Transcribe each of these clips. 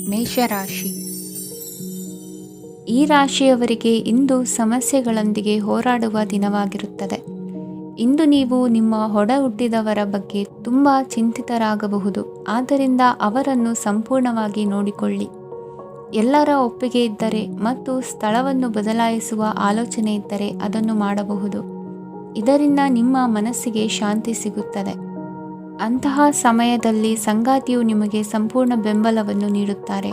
ಮೇಷರಾಶಿ. ಈ ರಾಶಿಯವರಿಗೆ ಇಂದು ಸಮಸ್ಯೆಗಳೊಂದಿಗೆ ಹೋರಾಡುವ ದಿನವಾಗಿರುತ್ತದೆ. ಇಂದು ನೀವು ನಿಮ್ಮ ಒಡ ಹುಟ್ಟಿದವರ ಬಗ್ಗೆ ತುಂಬ ಚಿಂತಿತರಾಗಬಹುದು. ಆದ್ದರಿಂದ ಅವರನ್ನು ಸಂಪೂರ್ಣವಾಗಿ ನೋಡಿಕೊಳ್ಳಿ. ಎಲ್ಲರ ಒಪ್ಪಿಗೆ ಇದ್ದರೆ ಮತ್ತು ಸ್ಥಳವನ್ನು ಬದಲಾಯಿಸುವ ಆಲೋಚನೆ ಇದ್ದರೆ ಅದನ್ನು ಮಾಡಬಹುದು. ಇದರಿಂದ ನಿಮ್ಮ ಮನಸ್ಸಿಗೆ ಶಾಂತಿ ಸಿಗುತ್ತದೆ. ಅಂತಹ ಸಮಯದಲ್ಲಿ ಸಂಗಾತಿಯು ನಿಮಗೆ ಸಂಪೂರ್ಣ ಬೆಂಬಲವನ್ನು ನೀಡುತ್ತಾರೆ.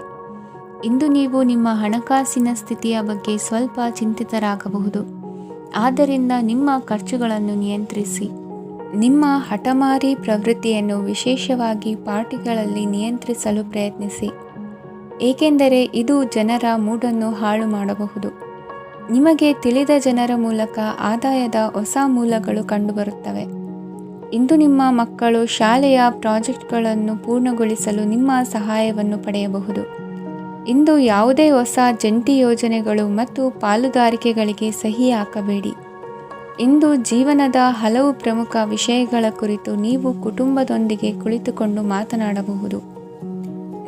ಇಂದು ನೀವು ನಿಮ್ಮ ಹಣಕಾಸಿನ ಸ್ಥಿತಿಯ ಬಗ್ಗೆ ಸ್ವಲ್ಪ ಚಿಂತಿತರಾಗಬಹುದು. ಆದ್ದರಿಂದ ನಿಮ್ಮ ಖರ್ಚುಗಳನ್ನು ನಿಯಂತ್ರಿಸಿ. ನಿಮ್ಮ ಹಠಮಾರಿ ಪ್ರವೃತ್ತಿಯನ್ನು ವಿಶೇಷವಾಗಿ ಪಾರ್ಟಿಗಳಲ್ಲಿ ನಿಯಂತ್ರಿಸಲು ಪ್ರಯತ್ನಿಸಿ, ಏಕೆಂದರೆ ಇದು ಜನರ ಮೂಡನ್ನು ಹಾಳು ಮಾಡಬಹುದು. ನಿಮಗೆ ತಿಳಿದ ಜನರ ಮೂಲಕ ಆದಾಯದ ಹೊಸ ಮೂಲಗಳು ಕಂಡುಬರುತ್ತವೆ. ಇಂದು ನಿಮ್ಮ ಮಕ್ಕಳು ಶಾಲೆಯ ಪ್ರಾಜೆಕ್ಟ್ಗಳನ್ನು ಪೂರ್ಣಗೊಳಿಸಲು ನಿಮ್ಮ ಸಹಾಯವನ್ನು ಪಡೆಯಬಹುದು. ಇಂದು ಯಾವುದೇ ಹೊಸ ಜಂಟಿ ಯೋಜನೆಗಳು ಮತ್ತು ಪಾಲುದಾರಿಕೆಗಳಿಗೆ ಸಹಿ ಹಾಕಬೇಡಿ. ಇಂದು ಜೀವನದ ಹಲವು ಪ್ರಮುಖ ವಿಷಯಗಳ ಕುರಿತು ನೀವು ಕುಟುಂಬದೊಂದಿಗೆ ಕುಳಿತುಕೊಂಡು ಮಾತನಾಡಬಹುದು.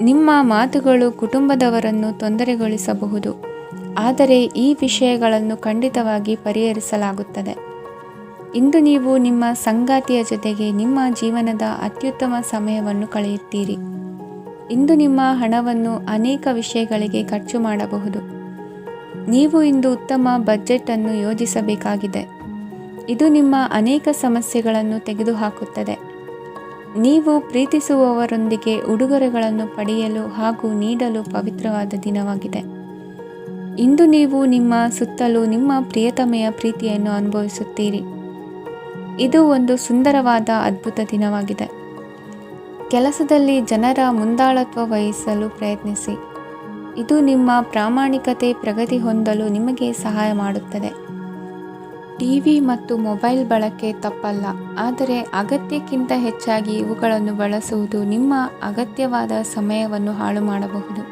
ನಿಮ್ಮ ಮಾತುಗಳು ಕುಟುಂಬದವರನ್ನು ತೊಂದರೆಗೊಳಿಸಬಹುದು, ಆದರೆ ಈ ವಿಷಯಗಳನ್ನು ಖಂಡಿತವಾಗಿ ಪರಿಹರಿಸಲಾಗುತ್ತದೆ. ಇಂದು ನೀವು ನಿಮ್ಮ ಸಂಗಾತಿಯ ಜೊತೆಗೆ ನಿಮ್ಮ ಜೀವನದ ಅತ್ಯುತ್ತಮ ಸಮಯವನ್ನು ಕಳೆಯುತ್ತೀರಿ. ಇಂದು ನಿಮ್ಮ ಹಣವನ್ನು ಅನೇಕ ವಿಷಯಗಳಿಗೆ ಖರ್ಚು ಮಾಡಬಹುದು. ನೀವು ಇಂದು ಉತ್ತಮ ಬಜೆಟ್ ಅನ್ನು ಯೋಜಿಸಬೇಕಾಗಿದೆ. ಇದು ನಿಮ್ಮ ಅನೇಕ ಸಮಸ್ಯೆಗಳನ್ನು ತೆಗೆದುಹಾಕುತ್ತದೆ. ನೀವು ಪ್ರೀತಿಸುವವರೊಂದಿಗೆ ಉಡುಗೊರೆಗಳನ್ನು ಪಡೆಯಲು ಹಾಗೂ ನೀಡಲು ಪವಿತ್ರವಾದ ದಿನವಾಗಿದೆ. ಇಂದು ನೀವು ನಿಮ್ಮ ಸುತ್ತಲೂ ನಿಮ್ಮ ಪ್ರಿಯತಮೆಯ ಪ್ರೀತಿಯನ್ನು ಅನುಭವಿಸುತ್ತೀರಿ. ಇದು ಒಂದು ಸುಂದರವಾದ ಅದ್ಭುತ ದಿನವಾಗಿದೆ. ಕೆಲಸದಲ್ಲಿ ಜನರ ಮುಂದಾಳತ್ವ ವಹಿಸಲು ಪ್ರಯತ್ನಿಸಿ. ಇದು ನಿಮ್ಮ ಪ್ರಾಮಾಣಿಕತೆ ಪ್ರಗತಿ ಹೊಂದಲು ನಿಮಗೆ ಸಹಾಯ ಮಾಡುತ್ತದೆ. ಟಿವಿ ಮತ್ತು ಮೊಬೈಲ್ ಬಳಕೆ ತಪ್ಪಲ್ಲ, ಆದರೆ ಅಗತ್ಯಕ್ಕಿಂತ ಹೆಚ್ಚಾಗಿ ಇವುಗಳನ್ನು ಬಳಸುವುದು ನಿಮ್ಮ ಅಗತ್ಯವಾದ ಸಮಯವನ್ನು ಹಾಳು ಮಾಡಬಹುದು.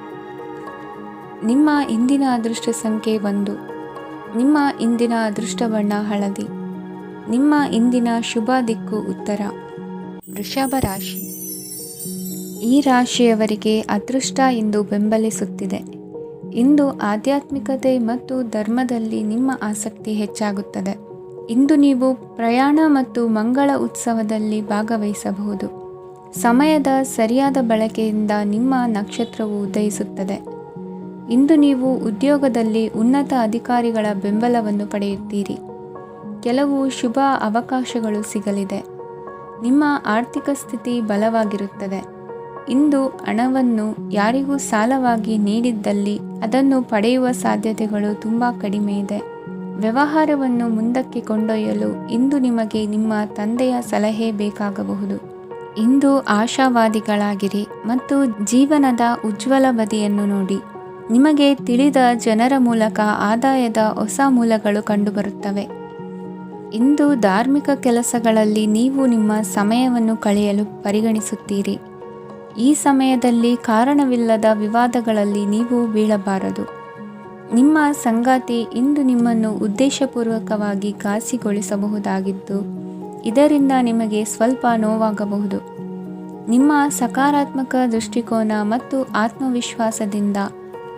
ನಿಮ್ಮ ಇಂದಿನ ಅದೃಷ್ಟ ಸಂಖ್ಯೆ 1. ನಿಮ್ಮ ಇಂದಿನ ಅದೃಷ್ಟ ಬಣ್ಣ ಹಳದಿ. ನಿಮ್ಮ ಇಂದಿನ ಶುಭ ದಿಕ್ಕು ಉತ್ತರ. ವೃಷಭ ರಾಶಿ. ಈ ರಾಶಿಯವರಿಗೆ ಅದೃಷ್ಟ ಇಂದು ಬೆಂಬಲಿಸುತ್ತಿದೆ. ಇಂದು ಆಧ್ಯಾತ್ಮಿಕತೆ ಮತ್ತು ಧರ್ಮದಲ್ಲಿ ನಿಮ್ಮ ಆಸಕ್ತಿ ಹೆಚ್ಚಾಗುತ್ತದೆ. ಇಂದು ನೀವು ಪ್ರಯಾಣ ಮತ್ತು ಮಂಗಳ ಉತ್ಸವದಲ್ಲಿ ಭಾಗವಹಿಸಬಹುದು. ಸಮಯದ ಸರಿಯಾದ ಬಳಕೆಯಿಂದ ನಿಮ್ಮ ನಕ್ಷತ್ರವು ಉದಯಿಸುತ್ತದೆ. ಇಂದು ನೀವು ಉದ್ಯೋಗದಲ್ಲಿ ಉನ್ನತ ಅಧಿಕಾರಿಗಳ ಬೆಂಬಲವನ್ನು ಪಡೆಯುತ್ತೀರಿ. ಕೆಲವು ಶುಭ ಅವಕಾಶಗಳು ಸಿಗಲಿದೆ. ನಿಮ್ಮ ಆರ್ಥಿಕ ಸ್ಥಿತಿ ಬಲವಾಗಿರುತ್ತದೆ. ಇಂದು ಹಣವನ್ನು ಯಾರಿಗೂ ಸಾಲವಾಗಿ ನೀಡಿದ್ದಲ್ಲಿ ಅದನ್ನು ಪಡೆಯುವ ಸಾಧ್ಯತೆಗಳು ತುಂಬ ಕಡಿಮೆ ಇದೆ. ವ್ಯವಹಾರವನ್ನು ಮುಂದಕ್ಕೆ ಕೊಂಡೊಯ್ಯಲು ಇಂದು ನಿಮಗೆ ನಿಮ್ಮ ತಂದೆಯ ಸಲಹೆ ಬೇಕಾಗಬಹುದು. ಇಂದು ಆಶಾವಾದಿಗಳಾಗಿರಿ ಮತ್ತು ಜೀವನದ ಉಜ್ವಲ ಬದಿಯನ್ನು ನೋಡಿ. ನಿಮಗೆ ತಿಳಿದ ಜನರ ಮೂಲಕ ಆದಾಯದ ಹೊಸ ಮೂಲಗಳು ಕಂಡುಬರುತ್ತವೆ. ಇಂದು ಧಾರ್ಮಿಕ ಕೆಲಸಗಳಲ್ಲಿ ನೀವು ನಿಮ್ಮ ಸಮಯವನ್ನು ಕಳೆಯಲು ಪರಿಗಣಿಸುತ್ತೀರಿ. ಈ ಸಮಯದಲ್ಲಿ ಕಾರಣವಿಲ್ಲದ ವಿವಾದಗಳಲ್ಲಿ ನೀವು ಬೀಳಬಾರದು. ನಿಮ್ಮ ಸಂಗಾತಿ ಇಂದು ನಿಮ್ಮನ್ನು ಉದ್ದೇಶಪೂರ್ವಕವಾಗಿ ಘಾಸಿಗೊಳಿಸಬಹುದಾಗಿದ್ದು, ಇದರಿಂದ ನಿಮಗೆ ಸ್ವಲ್ಪ ನೋವಾಗಬಹುದು. ನಿಮ್ಮ ಸಕಾರಾತ್ಮಕ ದೃಷ್ಟಿಕೋನ ಮತ್ತು ಆತ್ಮವಿಶ್ವಾಸದಿಂದ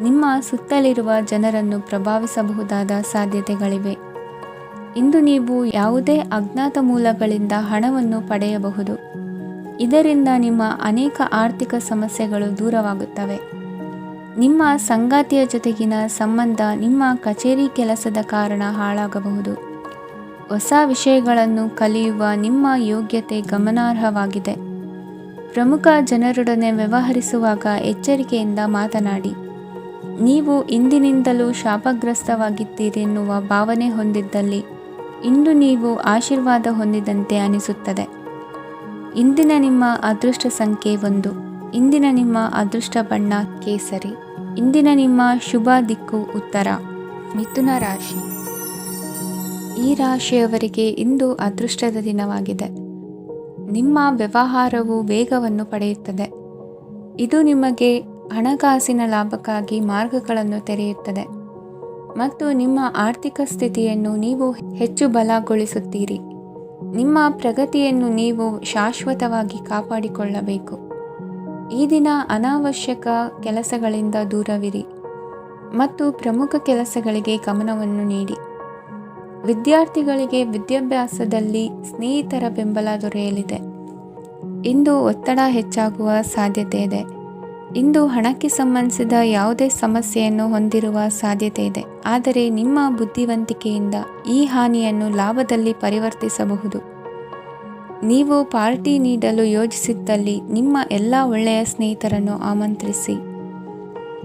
ನಿಮ್ಮ ಸುತ್ತಲಿರುವ ಜನರನ್ನು ಪ್ರಭಾವಿಸಬಹುದಾದ ಸಾಧ್ಯತೆಗಳಿವೆ. ಇಂದು ನೀವು ಯಾವುದೇ ಅಜ್ಞಾತ ಮೂಲಗಳಿಂದ ಹಣವನ್ನು ಪಡೆಯಬಹುದು. ಇದರಿಂದ ನಿಮ್ಮ ಅನೇಕ ಆರ್ಥಿಕ ಸಮಸ್ಯೆಗಳು ದೂರವಾಗುತ್ತವೆ. ನಿಮ್ಮ ಸಂಗಾತಿಯ ಜೊತೆಗಿನ ಸಂಬಂಧ ನಿಮ್ಮ ಕಚೇರಿ ಕೆಲಸದ ಕಾರಣ ಹಾಳಾಗಬಹುದು. ಹೊಸ ವಿಷಯಗಳನ್ನು ಕಲಿಯುವ ನಿಮ್ಮ ಯೋಗ್ಯತೆ ಗಮನಾರ್ಹವಾಗಿದೆ. ಪ್ರಮುಖ ಜನರೊಡನೆ ವ್ಯವಹರಿಸುವಾಗ ಎಚ್ಚರಿಕೆಯಿಂದ ಮಾತನಾಡಿ. ನೀವು ಇಂದಿನಿಂದಲೂ ಶಾಪಗ್ರಸ್ತವಾಗಿದ್ದೀರಿ ಎನ್ನುವ ಭಾವನೆ ಹೊಂದಿದ್ದಲ್ಲಿ ಇಂದು ನೀವು ಆಶೀರ್ವಾದ ಹೊಂದಿದಂತೆ ಅನಿಸುತ್ತದೆ. ಇಂದಿನ ನಿಮ್ಮ ಅದೃಷ್ಟ ಸಂಖ್ಯೆ 1. ಇಂದಿನ ನಿಮ್ಮ ಅದೃಷ್ಟ ಬಣ್ಣ ಕೇಸರಿ. ಇಂದಿನ ನಿಮ್ಮ ಶುಭ ದಿಕ್ಕು ಉತ್ತರ. ಮಿಥುನ ರಾಶಿ. ಈ ರಾಶಿಯವರಿಗೆ ಇಂದು ಅದೃಷ್ಟದ ದಿನವಾಗಿದೆ. ನಿಮ್ಮ ವ್ಯವಹಾರವು ವೇಗವನ್ನು ಪಡೆಯುತ್ತದೆ. ಇದು ನಿಮಗೆ ಹಣಕಾಸಿನ ಲಾಭಕ್ಕಾಗಿ ಮಾರ್ಗಗಳನ್ನು ತೆರೆಯುತ್ತದೆ ಮತ್ತು ನಿಮ್ಮ ಆರ್ಥಿಕ ಸ್ಥಿತಿಯನ್ನು ನೀವು ಹೆಚ್ಚು ಬಲಗೊಳಿಸುತ್ತೀರಿ. ನಿಮ್ಮ ಪ್ರಗತಿಯನ್ನು ನೀವು ಶಾಶ್ವತವಾಗಿ ಕಾಪಾಡಿಕೊಳ್ಳಬೇಕು. ಈ ದಿನ ಅನಾವಶ್ಯಕ ಕೆಲಸಗಳಿಂದ ದೂರವಿರಿ ಮತ್ತು ಪ್ರಮುಖ ಕೆಲಸಗಳಿಗೆ ಗಮನವನ್ನು ನೀಡಿ. ವಿದ್ಯಾರ್ಥಿಗಳಿಗೆ ವಿದ್ಯಾಭ್ಯಾಸದಲ್ಲಿ ಸ್ನೇಹಿತರ ಬೆಂಬಲ ದೊರೆಯಲಿದೆ. ಇಂದು ಒತ್ತಡ ಹೆಚ್ಚಾಗುವ ಸಾಧ್ಯತೆ ಇದೆ. ಇಂದು ಹಣಕ್ಕೆ ಸಂಬಂಧಿಸಿದ ಯಾವುದೇ ಸಮಸ್ಯೆಯನ್ನು ಹೊಂದಿರುವ ಸಾಧ್ಯತೆ ಇದೆ, ಆದರೆ ನಿಮ್ಮ ಬುದ್ಧಿವಂತಿಕೆಯಿಂದ ಈ ಹಾನಿಯನ್ನು ಲಾಭದಲ್ಲಿ ಪರಿವರ್ತಿಸಬಹುದು. ನೀವು ಪಾರ್ಟಿ ನೀಡಲು ಯೋಜಿಸಿದ್ದಲ್ಲಿ ನಿಮ್ಮ ಎಲ್ಲ ಒಳ್ಳೆಯ ಸ್ನೇಹಿತರನ್ನು ಆಮಂತ್ರಿಸಿ.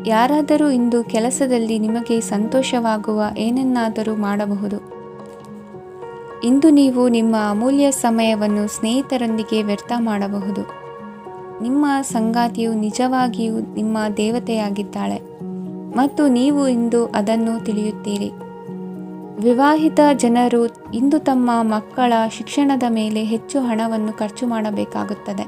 ಯಾರಾದರೂ ಇಂದು ಕೆಲಸದಲ್ಲಿ ನಿಮಗೆ ಸಂತೋಷವಾಗುವ ಏನನ್ನಾದರೂ ಮಾಡಬಹುದು. ಇಂದು ನೀವು ನಿಮ್ಮ ಅಮೂಲ್ಯ ಸಮಯವನ್ನು ಸ್ನೇಹಿತರೊಂದಿಗೆ ವ್ಯರ್ಥ ಮಾಡಬಹುದು. ನಿಮ್ಮ ಸಂಗಾತಿಯು ನಿಜವಾಗಿಯೂ ನಿಮ್ಮ ದೇವತೆಯಾಗಿದ್ದಾಳೆ ಮತ್ತು ನೀವು ಇಂದು ಅದನ್ನು ತಿಳಿಯುತ್ತೀರಿ. ವಿವಾಹಿತ ಜನರು ಇಂದು ತಮ್ಮ ಮಕ್ಕಳ ಶಿಕ್ಷಣದ ಮೇಲೆ ಹೆಚ್ಚು ಹಣವನ್ನು ಖರ್ಚು ಮಾಡಬೇಕಾಗುತ್ತದೆ.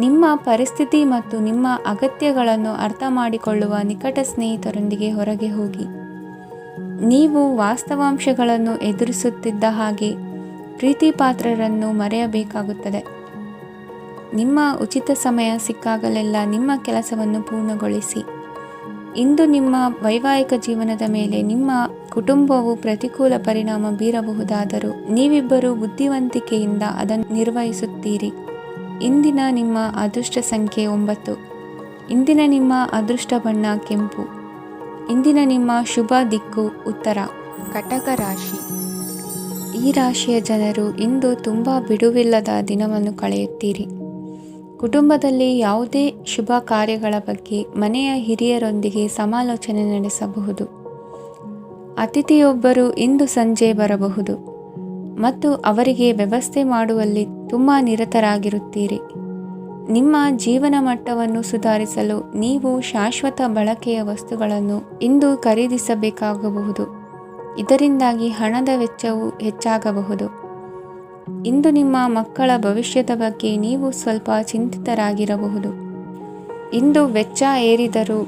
ನಿಮ್ಮ ಪರಿಸ್ಥಿತಿ ಮತ್ತು ನಿಮ್ಮ ಅಗತ್ಯಗಳನ್ನು ಅರ್ಥ ಮಾಡಿಕೊಳ್ಳುವ ನಿಕಟ ಸ್ನೇಹಿತರೊಂದಿಗೆ ಹೊರಗೆ ಹೋಗಿ. ನೀವು ವಾಸ್ತವಾಂಶಗಳನ್ನು ಎದುರಿಸುತ್ತಿದ್ದ ಹಾಗೆ ಪ್ರೀತಿಪಾತ್ರರನ್ನು ಮರೆಯಬೇಕಾಗುತ್ತದೆ. ನಿಮ್ಮ ಉಚಿತ ಸಮಯ ಸಿಕ್ಕಾಗಲೆಲ್ಲ ನಿಮ್ಮ ಕೆಲಸವನ್ನು ಪೂರ್ಣಗೊಳಿಸಿ. ಇಂದು ನಿಮ್ಮ ವೈವಾಹಿಕ ಜೀವನದ ಮೇಲೆ ನಿಮ್ಮ ಕುಟುಂಬವು ಪ್ರತಿಕೂಲ ಪರಿಣಾಮ ಬೀರಬಹುದಾದರೂ ನೀವಿಬ್ಬರು ಬುದ್ಧಿವಂತಿಕೆಯಿಂದ ಅದನ್ನು ನಿರ್ವಹಿಸುತ್ತೀರಿ. ಇಂದಿನ ನಿಮ್ಮ ಅದೃಷ್ಟ ಸಂಖ್ಯೆ 9. ಇಂದಿನ ನಿಮ್ಮ ಅದೃಷ್ಟ ಬಣ್ಣ ಕೆಂಪು. ಇಂದಿನ ನಿಮ್ಮ ಶುಭ ದಿಕ್ಕು ಉತ್ತರ. ಕಟಕ ರಾಶಿ. ಈ ರಾಶಿಯ ಜನರು ಇಂದು ತುಂಬ ಬಿಡುವಿಲ್ಲದ ದಿನವನ್ನು ಕಳೆಯುತ್ತೀರಿ. ಕುಟುಂಬದಲ್ಲಿ ಯಾವುದೇ ಶುಭ ಕಾರ್ಯಗಳ ಬಗ್ಗೆ ಮನೆಯ ಹಿರಿಯರೊಂದಿಗೆ ಸಮಾಲೋಚನೆ ನಡೆಸಬಹುದು. ಅತಿಥಿಯೊಬ್ಬರು ಇಂದು ಸಂಜೆ ಬರಬಹುದು ಮತ್ತು ಅವರಿಗೆ ವ್ಯವಸ್ಥೆ ಮಾಡುವಲ್ಲಿ ತುಂಬ ನಿರತರಾಗಿರುತ್ತೀರಿ. ನಿಮ್ಮ ಜೀವನ ಮಟ್ಟವನ್ನು ಸುಧಾರಿಸಲು ನೀವು ಶಾಶ್ವತ ಬಳಕೆಯ ವಸ್ತುಗಳನ್ನು ಇಂದು ಖರೀದಿಸಬೇಕಾಗಬಹುದು. ಇದರಿಂದಾಗಿ ಹಣದ ವೆಚ್ಚವು ಹೆಚ್ಚಾಗಬಹುದು. ಇಂದು ನಿಮ್ಮ ಮಕ್ಕಳ ಭವಿಷ್ಯದ ಬಗ್ಗೆ ನೀವು ಸ್ವಲ್ಪ ಚಿಂತಿತರಾಗಿರಬಹುದು. ಇಂದು ವೆಚ್ಚ ಏರಿದರೂ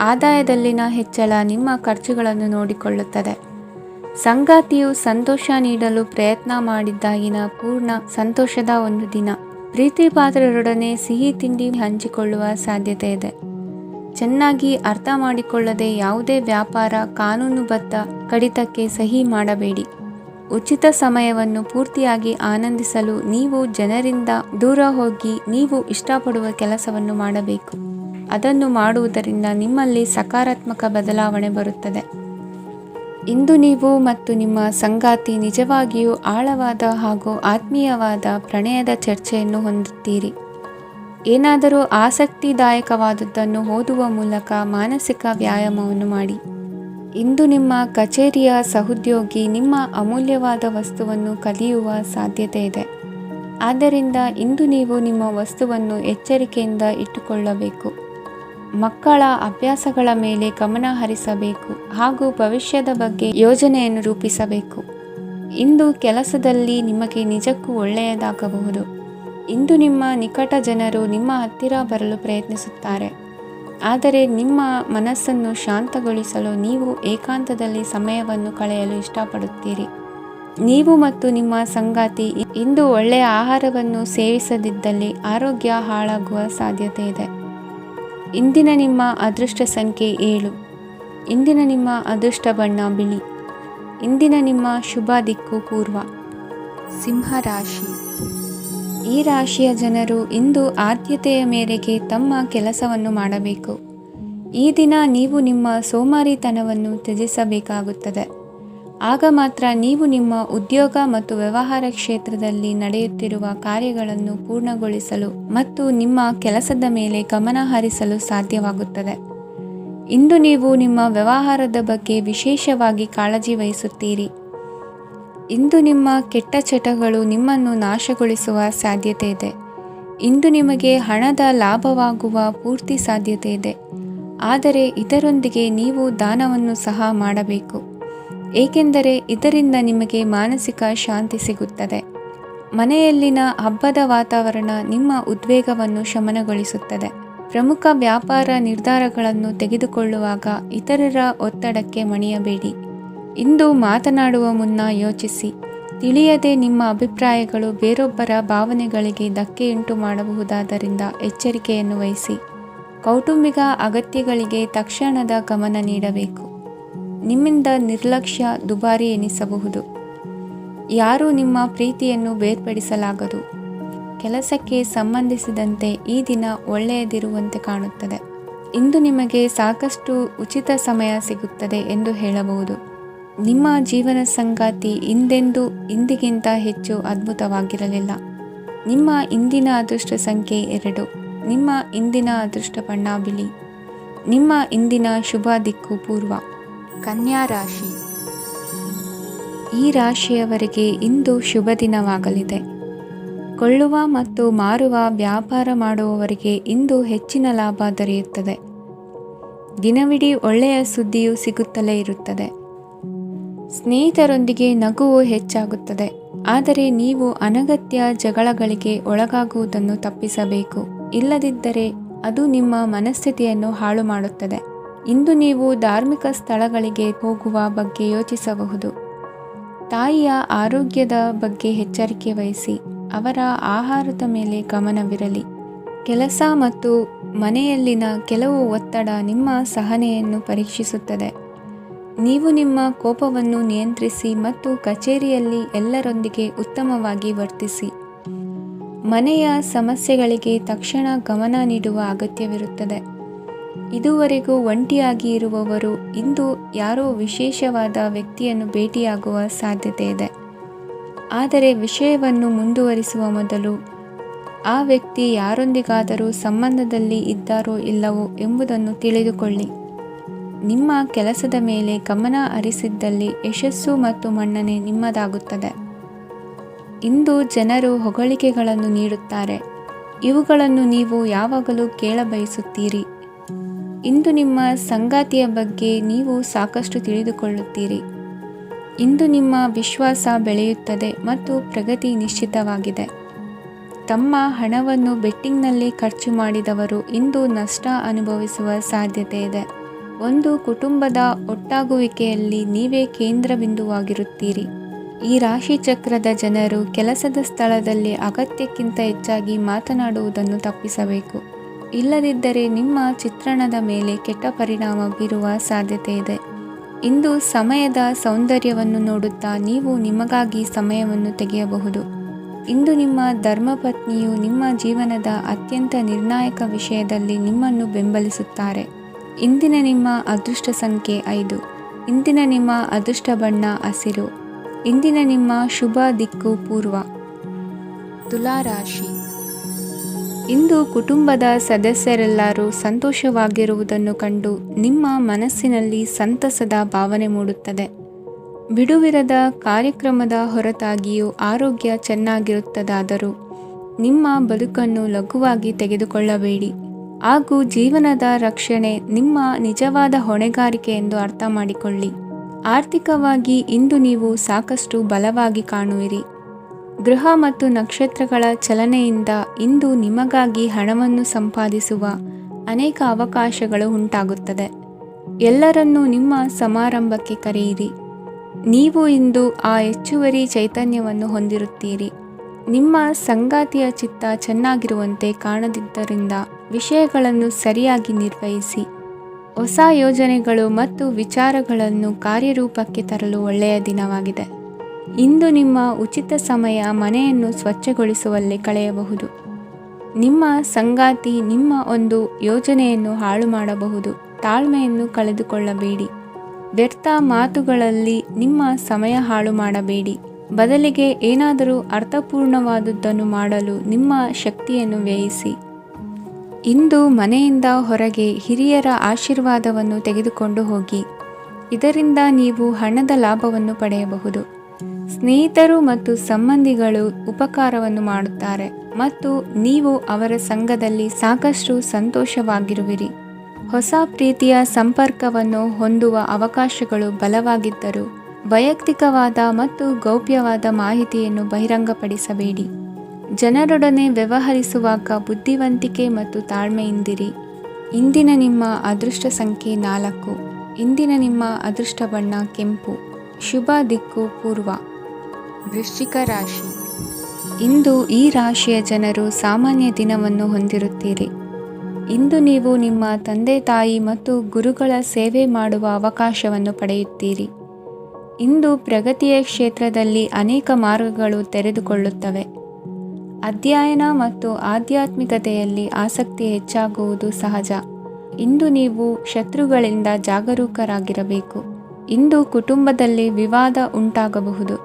ಆದಾಯದಲ್ಲಿನ ಹೆಚ್ಚಳ ನಿಮ್ಮ ಖರ್ಚುಗಳನ್ನು ನೋಡಿಕೊಳ್ಳುತ್ತದೆ. ಸಂಗಾತಿಯು ಸಂತೋಷ ನೀಡಲು ಪ್ರಯತ್ನ ಮಾಡಿದ್ದಾಗಿನ ಪೂರ್ಣ ಸಂತೋಷದ ಒಂದು ದಿನ. ಪ್ರೀತಿಪಾತ್ರರೊಡನೆ ಸಿಹಿ ತಿಂಡಿ ಹಂಚಿಕೊಳ್ಳುವ ಸಾಧ್ಯತೆ ಇದೆ. ಚೆನ್ನಾಗಿ ಅರ್ಥ ಮಾಡಿಕೊಳ್ಳದೆ ಯಾವುದೇ ವ್ಯಾಪಾರ ಕಾನೂನುಬದ್ಧ ಕಡಿತಕ್ಕೆ ಸಹಿ ಮಾಡಬೇಡಿ. ಉಚಿತ ಸಮಯವನ್ನು ಪೂರ್ತಿಯಾಗಿ ಆನಂದಿಸಲು ನೀವು ಜನರಿಂದ ದೂರ ಹೋಗಿ ನೀವು ಇಷ್ಟಪಡುವ ಕೆಲಸವನ್ನು ಮಾಡಬೇಕು. ಅದನ್ನು ಮಾಡುವುದರಿಂದ ನಿಮ್ಮಲ್ಲಿ ಸಕಾರಾತ್ಮಕ ಬದಲಾವಣೆ ಬರುತ್ತದೆ. ಇಂದು ನೀವು ಮತ್ತು ನಿಮ್ಮ ಸಂಗಾತಿ ನಿಜವಾಗಿಯೂ ಆಳವಾದ ಹಾಗೂ ಆತ್ಮೀಯವಾದ ಪ್ರಣಯದ ಚರ್ಚೆಯನ್ನು ಹೊಂದುತ್ತೀರಿ. ಏನಾದರೂ ಆಸಕ್ತಿದಾಯಕವಾದದ್ದನ್ನು ಓದುವ ಮೂಲಕ ಮಾನಸಿಕ ವ್ಯಾಯಾಮವನ್ನು ಮಾಡಿ. ಇಂದು ನಿಮ್ಮ ಕಚೇರಿಯ ಸಹೋದ್ಯೋಗಿ ನಿಮ್ಮ ಅಮೂಲ್ಯವಾದ ವಸ್ತುವನ್ನು ಕದಿಯುವ ಸಾಧ್ಯತೆ ಇದೆ. ಆದ್ದರಿಂದ ಇಂದು ನೀವು ನಿಮ್ಮ ವಸ್ತುವನ್ನು ಎಚ್ಚರಿಕೆಯಿಂದ ಇಟ್ಟುಕೊಳ್ಳಬೇಕು. ಮಕ್ಕಳ ಅಭ್ಯಾಸಗಳ ಮೇಲೆ ಗಮನ ಹರಿಸಬೇಕು ಹಾಗೂ ಭವಿಷ್ಯದ ಬಗ್ಗೆ ಯೋಜನೆಯನ್ನು ರೂಪಿಸಬೇಕು. ಇಂದು ಕೆಲಸದಲ್ಲಿ ನಿಮಗೆ ನಿಜಕ್ಕೂ ಒಳ್ಳೆಯದಾಗಬಹುದು. ಇಂದು ನಿಮ್ಮ ನಿಕಟ ಜನರು ನಿಮ್ಮ ಹತ್ತಿರ ಬರಲು ಪ್ರಯತ್ನಿಸುತ್ತಾರೆ, ಆದರೆ ನಿಮ್ಮ ಮನಸ್ಸನ್ನು ಶಾಂತಗೊಳಿಸಲು ನೀವು ಏಕಾಂತದಲ್ಲಿ ಸಮಯವನ್ನು ಕಳೆಯಲು ಇಷ್ಟಪಡುತ್ತೀರಿ. ನೀವು ಮತ್ತು ನಿಮ್ಮ ಸಂಗಾತಿ ಇಂದು ಒಳ್ಳೆಯ ಆಹಾರವನ್ನು ಸೇವಿಸದಿದ್ದಲ್ಲಿ ಆರೋಗ್ಯ ಹಾಳಾಗುವ ಸಾಧ್ಯತೆ ಇದೆ. ಇಂದಿನ ನಿಮ್ಮ ಅದೃಷ್ಟ ಸಂಖ್ಯೆ 7. ಇಂದಿನ ನಿಮ್ಮ ಅದೃಷ್ಟ ಬಣ್ಣ ಬಿಳಿ. ಇಂದಿನ ನಿಮ್ಮ ಶುಭ ದಿಕ್ಕು ಪೂರ್ವ. ಸಿಂಹ ರಾಶಿ. ಈ ರಾಶಿಯ ಜನರು ಇಂದು ಆದ್ಯತೆಯ ಮೇರೆಗೆ ತಮ್ಮ ಕೆಲಸವನ್ನು ಮಾಡಬೇಕು. ಈ ದಿನ ನೀವು ನಿಮ್ಮ ಸೋಮಾರಿತನವನ್ನು ತ್ಯಜಿಸಬೇಕಾಗುತ್ತದೆ. ಆಗ ಮಾತ್ರ ನೀವು ನಿಮ್ಮ ಉದ್ಯೋಗ ಮತ್ತು ವ್ಯವಹಾರ ಕ್ಷೇತ್ರದಲ್ಲಿ ನಡೆಯುತ್ತಿರುವ ಕಾರ್ಯಗಳನ್ನು ಪೂರ್ಣಗೊಳಿಸಲು ಮತ್ತು ನಿಮ್ಮ ಕೆಲಸದ ಮೇಲೆ ಗಮನ ಹರಿಸಲು ಸಾಧ್ಯವಾಗುತ್ತದೆ. ಇಂದು ನೀವು ನಿಮ್ಮ ವ್ಯವಹಾರದ ಬಗ್ಗೆ ವಿಶೇಷವಾಗಿ ಕಾಳಜಿ ವಹಿಸುತ್ತೀರಿ. ಇಂದು ನಿಮ್ಮ ಕೆಟ್ಟ ಚಟಗಳು ನಿಮ್ಮನ್ನು ನಾಶಗೊಳಿಸುವ ಸಾಧ್ಯತೆ ಇದೆ. ಇಂದು ನಿಮಗೆ ಹಣದ ಲಾಭವಾಗುವ ಪೂರ್ತಿ ಸಾಧ್ಯತೆ ಇದೆ, ಆದರೆ ಇದರೊಂದಿಗೆ ನೀವು ದಾನವನ್ನು ಸಹ ಮಾಡಬೇಕು, ಏಕೆಂದರೆ ಇದರಿಂದ ನಿಮಗೆ ಮಾನಸಿಕ ಶಾಂತಿ ಸಿಗುತ್ತದೆ. ಮನೆಯಲ್ಲಿನ ಹಬ್ಬದ ವಾತಾವರಣ ನಿಮ್ಮ ಉದ್ವೇಗವನ್ನು ಶಮನಗೊಳಿಸುತ್ತದೆ. ಪ್ರಮುಖ ವ್ಯಾಪಾರ ನಿರ್ಧಾರಗಳನ್ನು ತೆಗೆದುಕೊಳ್ಳುವಾಗ ಇತರರ ಒತ್ತಡಕ್ಕೆ ಮಣಿಯಬೇಡಿ. ಇಂದು ಮಾತನಾಡುವ ಮುನ್ನ ಯೋಚಿಸಿ. ತಿಳಿಯದೆ ನಿಮ್ಮ ಅಭಿಪ್ರಾಯಗಳು ಬೇರೊಬ್ಬರ ಭಾವನೆಗಳಿಗೆ ಧಕ್ಕೆಯುಂಟು ಮಾಡಬಹುದಾದ್ದರಿಂದ ಎಚ್ಚರಿಕೆಯನ್ನು ವಹಿಸಿ. ಕೌಟುಂಬಿಕ ಅಗತ್ಯಗಳಿಗೆ ತಕ್ಷಣದ ಗಮನ ನೀಡಬೇಕು. ನಿಮ್ಮಿಂದ ನಿರ್ಲಕ್ಷ್ಯ ದುಬಾರಿ ಎನಿಸಬಹುದು. ಯಾರೂ ನಿಮ್ಮ ಪ್ರೀತಿಯನ್ನು ಬೇರ್ಪಡಿಸಲಾಗದು. ಕೆಲಸಕ್ಕೆ ಸಂಬಂಧಿಸಿದಂತೆ ಈ ದಿನ ಒಳ್ಳೆಯದಿರುವಂತೆ ಕಾಣುತ್ತದೆ. ಇಂದು ನಿಮಗೆ ಸಾಕಷ್ಟು ಉಚಿತ ಸಮಯ ಸಿಗುತ್ತದೆ ಎಂದು ಹೇಳಬಹುದು. ನಿಮ್ಮ ಜೀವನ ಸಂಗಾತಿ ಇಂದಿಗಿಂತ ಹೆಚ್ಚು ಅದ್ಭುತವಾಗಿರಲಿಲ್ಲ. ನಿಮ್ಮ ಇಂದಿನ ಅದೃಷ್ಟ ಸಂಖ್ಯೆ 2. ನಿಮ್ಮ ಇಂದಿನ ಅದೃಷ್ಟ ಬಣ್ಣ ಬಿಳಿ. ನಿಮ್ಮ ಇಂದಿನ ಶುಭ ದಿಕ್ಕು ಪೂರ್ವ. ಕನ್ಯಾ ರಾಶಿ. ಈ ರಾಶಿಯವರಿಗೆ ಇಂದು ಶುಭ ದಿನವಾಗಲಿದೆ. ಕೊಳ್ಳುವ ಮತ್ತು ಮಾರುವ ವ್ಯಾಪಾರ ಮಾಡುವವರಿಗೆ ಇಂದು ಹೆಚ್ಚಿನ ಲಾಭ ದೊರೆಯುತ್ತದೆ. ದಿನವಿಡೀ ಒಳ್ಳೆಯ ಸುದ್ದಿಯು ಸಿಗುತ್ತಲೇ ಇರುತ್ತದೆ. ಸ್ನೇಹಿತರೊಂದಿಗೆ ನಗುವು ಹೆಚ್ಚಾಗುತ್ತದೆ. ಆದರೆ ನೀವು ಅನಗತ್ಯ ಜಗಳಗಳಿಗೆ ಒಳಗಾಗುವುದನ್ನು ತಪ್ಪಿಸಬೇಕು. ಇಲ್ಲದಿದ್ದರೆ ಅದು ನಿಮ್ಮ ಮನಸ್ಥಿತಿಯನ್ನು ಹಾಳು ಮಾಡುತ್ತದೆ. ಇಂದು ನೀವು ಧಾರ್ಮಿಕ ಸ್ಥಳಗಳಿಗೆ ಹೋಗುವ ಬಗ್ಗೆ ಯೋಚಿಸಬಹುದು. ತಾಯಿಯ ಆರೋಗ್ಯದ ಬಗ್ಗೆ ಎಚ್ಚರಿಕೆ ವಹಿಸಿ. ಅವರ ಆಹಾರದ ಮೇಲೆ ಗಮನವಿರಲಿ. ಕೆಲಸ ಮತ್ತು ಮನೆಯಲ್ಲಿನ ಕೆಲವು ಒತ್ತಡ ನಿಮ್ಮ ಸಹನೆಯನ್ನು ಪರೀಕ್ಷಿಸುತ್ತದೆ. ನೀವು ನಿಮ್ಮ ಕೋಪವನ್ನು ನಿಯಂತ್ರಿಸಿ ಮತ್ತು ಕಚೇರಿಯಲ್ಲಿ ಎಲ್ಲರೊಂದಿಗೆ ಉತ್ತಮವಾಗಿ ವರ್ತಿಸಿ. ಮನೆಯ ಸಮಸ್ಯೆಗಳಿಗೆ ತಕ್ಷಣ ಗಮನ ನೀಡುವ ಅಗತ್ಯವಿರುತ್ತದೆ. ಇದುವರೆಗೂ ಒಂಟಿಯಾಗಿ ಇರುವವರು ಇಂದು ಯಾರೋ ವಿಶೇಷವಾದ ವ್ಯಕ್ತಿಯನ್ನು ಭೇಟಿಯಾಗುವ ಸಾಧ್ಯತೆ ಇದೆ. ಆದರೆ ವಿಷಯವನ್ನು ಮುಂದುವರಿಸುವ ಮೊದಲು ಆ ವ್ಯಕ್ತಿ ಯಾರೊಂದಿಗಾದರೂ ಸಂಬಂಧದಲ್ಲಿ ಇದ್ದಾರೋ ಇಲ್ಲವೋ ಎಂಬುದನ್ನು ತಿಳಿದುಕೊಳ್ಳಿ. ನಿಮ್ಮ ಕೆಲಸದ ಮೇಲೆ ಗಮನ ಹರಿಸಿದ್ದಲ್ಲಿ ಯಶಸ್ಸು ಮತ್ತು ಮನ್ನಣೆ ನಿಮ್ಮದಾಗುತ್ತದೆ. ಇಂದು ಜನರು ಹೊಗಳಿಕೆಗಳನ್ನು ನೀಡುತ್ತಾರೆ. ಇವುಗಳನ್ನು ನೀವು ಯಾವಾಗಲೂ ಕೇಳಬಯಸುತ್ತೀರಿ. ಇಂದು ನಿಮ್ಮ ಸಂಗಾತಿಯ ಬಗ್ಗೆ ನೀವು ಸಾಕಷ್ಟು ತಿಳಿದುಕೊಳ್ಳುತ್ತೀರಿ. ಇಂದು ನಿಮ್ಮ ವಿಶ್ವಾಸ ಬೆಳೆಯುತ್ತದೆ ಮತ್ತು ಪ್ರಗತಿ ನಿಶ್ಚಿತವಾಗಿದೆ. ತಮ್ಮ ಹಣವನ್ನು ಬೆಟ್ಟಿಂಗ್ನಲ್ಲಿ ಖರ್ಚು ಮಾಡಿದವರು ಇಂದು ನಷ್ಟ ಅನುಭವಿಸುವ ಸಾಧ್ಯತೆ ಇದೆ. ಒಂದು ಕುಟುಂಬದ ಒಟ್ಟಾಗುವಿಕೆಯಲ್ಲಿ ನೀವೇ ಕೇಂದ್ರ ಬಿಂದುವಾಗಿರುತ್ತೀರಿ. ಈ ರಾಶಿ ಚಕ್ರದ ಜನರು ಕೆಲಸದ ಸ್ಥಳದಲ್ಲಿ ಅಗತ್ಯಕ್ಕಿಂತ ಹೆಚ್ಚಾಗಿ ಮಾತನಾಡುವುದನ್ನು ತಪ್ಪಿಸಬೇಕು. ಇಲ್ಲದಿದ್ದರೆ ನಿಮ್ಮ ಚಿತ್ರಣದ ಮೇಲೆ ಕೆಟ್ಟ ಪರಿಣಾಮ ಬೀರುವ ಸಾಧ್ಯತೆ ಇದೆ. ಇಂದು ಸಮಯದ ಸೌಂದರ್ಯವನ್ನು ನೋಡುತ್ತಾ ನೀವು ನಿಮಗಾಗಿ ಸಮಯವನ್ನು ತೆಗೆಯಬಹುದು. ಇಂದು ನಿಮ್ಮ ಧರ್ಮಪತ್ನಿಯು ನಿಮ್ಮ ಜೀವನದ ಅತ್ಯಂತ ನಿರ್ಣಾಯಕ ವಿಷಯದಲ್ಲಿ ನಿಮ್ಮನ್ನು ಬೆಂಬಲಿಸುತ್ತಾರೆ. ಇಂದಿನ ನಿಮ್ಮ ಅದೃಷ್ಟ ಸಂಖ್ಯೆ 5. ಇಂದಿನ ನಿಮ್ಮ ಅದೃಷ್ಟ ಬಣ್ಣ ಹಸಿರು. ಇಂದಿನ ನಿಮ್ಮ ಶುಭ ದಿಕ್ಕು ಪೂರ್ವ. ತುಲಾ ರಾಶಿ. ಇಂದು ಕುಟುಂಬದ ಸದಸ್ಯರೆಲ್ಲರೂ ಸಂತೋಷವಾಗಿರುವುದನ್ನು ಕಂಡು ನಿಮ್ಮ ಮನಸ್ಸಿನಲ್ಲಿ ಸಂತಸದ ಭಾವನೆ ಮೂಡುತ್ತದೆ. ಬಿಡುವಿರದ ಕಾರ್ಯಕ್ರಮದ ಹೊರತಾಗಿಯೂ ಆರೋಗ್ಯ ಚೆನ್ನಾಗಿರುತ್ತದಾದರೂ ನಿಮ್ಮ ಬದುಕನ್ನು ಲಘುವಾಗಿ ತೆಗೆದುಕೊಳ್ಳಬೇಡಿ. ಹಾಗೂ ಜೀವನದ ರಕ್ಷಣೆ ನಿಮ್ಮ ನಿಜವಾದ ಹೊಣೆಗಾರಿಕೆ ಎಂದು ಅರ್ಥ ಮಾಡಿಕೊಳ್ಳಿ. ಆರ್ಥಿಕವಾಗಿ ಇಂದು ನೀವು ಸಾಕಷ್ಟು ಬಲವಾಗಿ ಕಾಣುವಿರಿ. ಗೃಹ ಮತ್ತು ನಕ್ಷತ್ರಗಳ ಚಲನೆಯಿಂದ ಇಂದು ನಿಮಗಾಗಿ ಹಣವನ್ನು ಸಂಪಾದಿಸುವ ಅನೇಕ ಅವಕಾಶಗಳು ಉಂಟಾಗುತ್ತದೆ. ಎಲ್ಲರನ್ನೂ ನಿಮ್ಮ ಸಮಾರಂಭಕ್ಕೆ ಕರೆಯಿರಿ. ನೀವು ಇಂದು ಆ ಹೆಚ್ಚುವರಿ ಚೈತನ್ಯವನ್ನು ಹೊಂದಿರುತ್ತೀರಿ. ನಿಮ್ಮ ಸಂಗಾತಿಯ ಚಿತ್ತ ಚೆನ್ನಾಗಿರುವಂತೆ ಕಾಣದಿದ್ದರಿಂದ ವಿಷಯಗಳನ್ನು ಸರಿಯಾಗಿ ನಿರ್ವಹಿಸಿ. ಹೊಸ ಯೋಜನೆಗಳು ಮತ್ತು ವಿಚಾರಗಳನ್ನು ಕಾರ್ಯರೂಪಕ್ಕೆ ತರಲು ಒಳ್ಳೆಯ ದಿನವಾಗಿದೆ. ಇಂದು ನಿಮ್ಮ ಉಚಿತ ಸಮಯ ಮನೆಯನ್ನು ಸ್ವಚ್ಛಗೊಳಿಸುವಲ್ಲಿ ಕಳೆಯಬಹುದು. ನಿಮ್ಮ ಸಂಗಾತಿ ನಿಮ್ಮ ಒಂದು ಯೋಜನೆಯನ್ನು ಹಾಳು ಮಾಡಬಹುದು. ತಾಳ್ಮೆಯನ್ನು ಕಳೆದುಕೊಳ್ಳಬೇಡಿ. ವ್ಯರ್ಥ ಮಾತುಗಳಲ್ಲಿ ನಿಮ್ಮ ಸಮಯ ಹಾಳು ಮಾಡಬೇಡಿ. ಬದಲಿಗೆ ಏನಾದರೂ ಅರ್ಥಪೂರ್ಣವಾದುದನ್ನು ಮಾಡಲು ನಿಮ್ಮ ಶಕ್ತಿಯನ್ನು ವ್ಯಯಿಸಿ. ಇಂದು ಮನೆಯಿಂದ ಹೊರಗೆ ಹಿರಿಯರ ಆಶೀರ್ವಾದವನ್ನು ತೆಗೆದುಕೊಂಡು ಹೋಗಿ. ಇದರಿಂದ ನೀವು ಹಣದ ಲಾಭವನ್ನು ಪಡೆಯಬಹುದು. ಸ್ನೇಹಿತರು ಮತ್ತು ಸಂಬಂಧಿಗಳು ಉಪಕಾರವನ್ನು ಮಾಡುತ್ತಾರೆ ಮತ್ತು ನೀವು ಅವರ ಸಂಘದಲ್ಲಿ ಸಾಕಷ್ಟು ಸಂತೋಷವಾಗಿರುವಿರಿ. ಹೊಸ ಪ್ರೀತಿಯ ಸಂಪರ್ಕವನ್ನು ಹೊಂದುವ ಅವಕಾಶಗಳು ಬಲವಾಗಿದ್ದರೂ ವೈಯಕ್ತಿಕವಾದ ಮತ್ತು ಗೌಪ್ಯವಾದ ಮಾಹಿತಿಯನ್ನು ಬಹಿರಂಗಪಡಿಸಬೇಡಿ. ಜನರೊಡನೆ ವ್ಯವಹರಿಸುವಾಗ ಬುದ್ಧಿವಂತಿಕೆ ಮತ್ತು ತಾಳ್ಮೆಯಿಂದಿರಿ. ಇಂದಿನ ನಿಮ್ಮ ಅದೃಷ್ಟ ಸಂಖ್ಯೆ 4. ಇಂದಿನ ನಿಮ್ಮ ಅದೃಷ್ಟ ಬಣ್ಣ ಕೆಂಪು. ಶುಭ ದಿಕ್ಕು ಪೂರ್ವ. ವೃಶ್ಚಿಕ ರಾಶಿ. ಇಂದು ಈ ರಾಶಿಯ ಜನರು ಸಾಮಾನ್ಯ ದಿನವನ್ನು ಹೊಂದಿರುತ್ತೀರಿ. ಇಂದು ನೀವು ನಿಮ್ಮ ತಂದೆ ತಾಯಿ ಮತ್ತು ಗುರುಗಳ ಸೇವೆ ಮಾಡುವ ಅವಕಾಶವನ್ನು ಪಡೆಯುತ್ತೀರಿ. ಇಂದು ಪ್ರಗತಿಯ ಕ್ಷೇತ್ರದಲ್ಲಿ ಅನೇಕ ಮಾರ್ಗಗಳು ತೆರೆದುಕೊಳ್ಳುತ್ತವೆ. ಅಧ್ಯಯನ ಮತ್ತು ಆಧ್ಯಾತ್ಮಿಕತೆಯಲ್ಲಿ ಆಸಕ್ತಿ ಹೆಚ್ಚಾಗುವುದು ಸಹಜ. ಇಂದು ನೀವು ಶತ್ರುಗಳಿಂದ ಜಾಗರೂಕರಾಗಿರಬೇಕು. ಇಂದು ಕುಟುಂಬದಲ್ಲಿ ವಿವಾದ ಉಂಟಾಗಬಹುದು,